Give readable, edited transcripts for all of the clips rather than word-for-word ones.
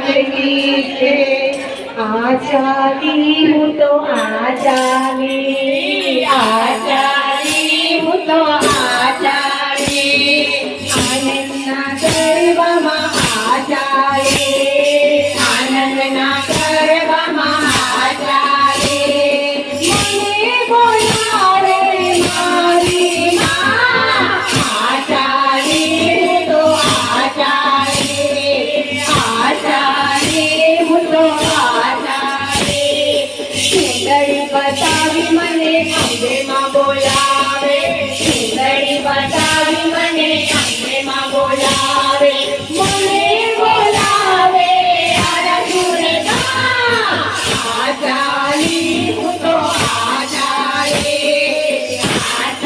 લાગતી છે આચારી હું તો આચારી હું તો આચારી આનંદના ગરબામાં આચારી આનંદના ગરબામાં આચારી મને બોલાવે મારી માં આચારી હું તો આચારી હું તો આચારી સુંદરી બતાવી મને અંબેમાં બોલાવે સુંદરી બતાવી મને અંબેમાં બોલાવે મને બોલાવે અરજુનના આચારી હું તો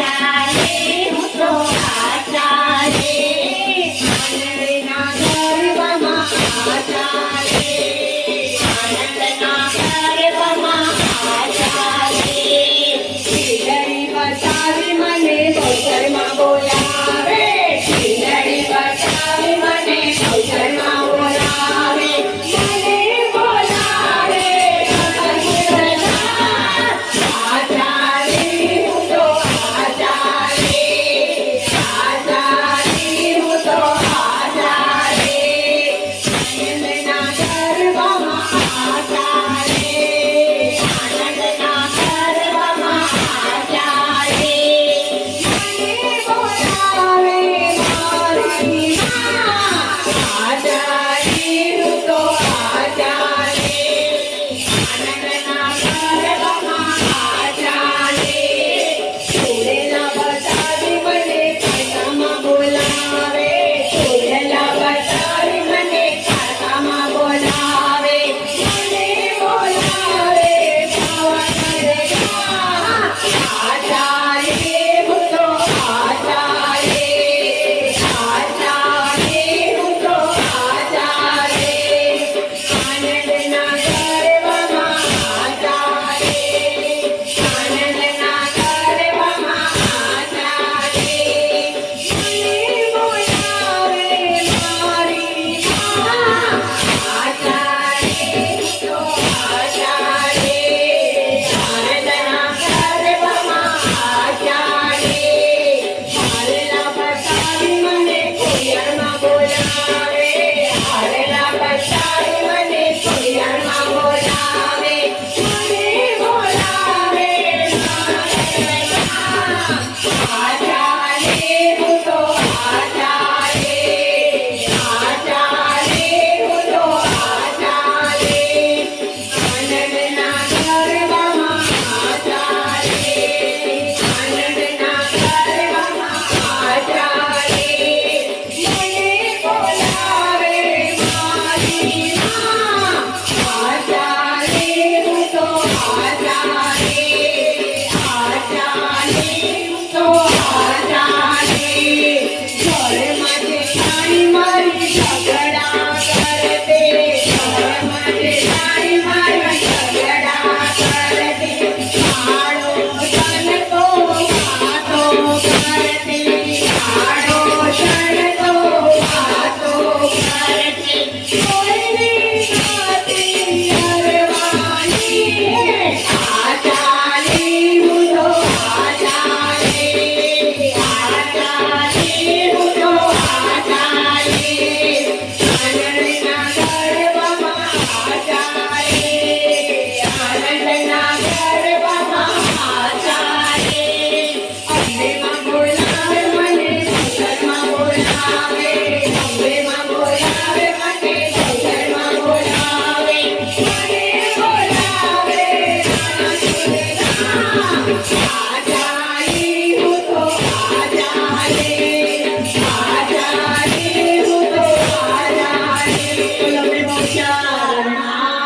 આચારી હું તો આચારી આનંદના ગરબામાં આચારી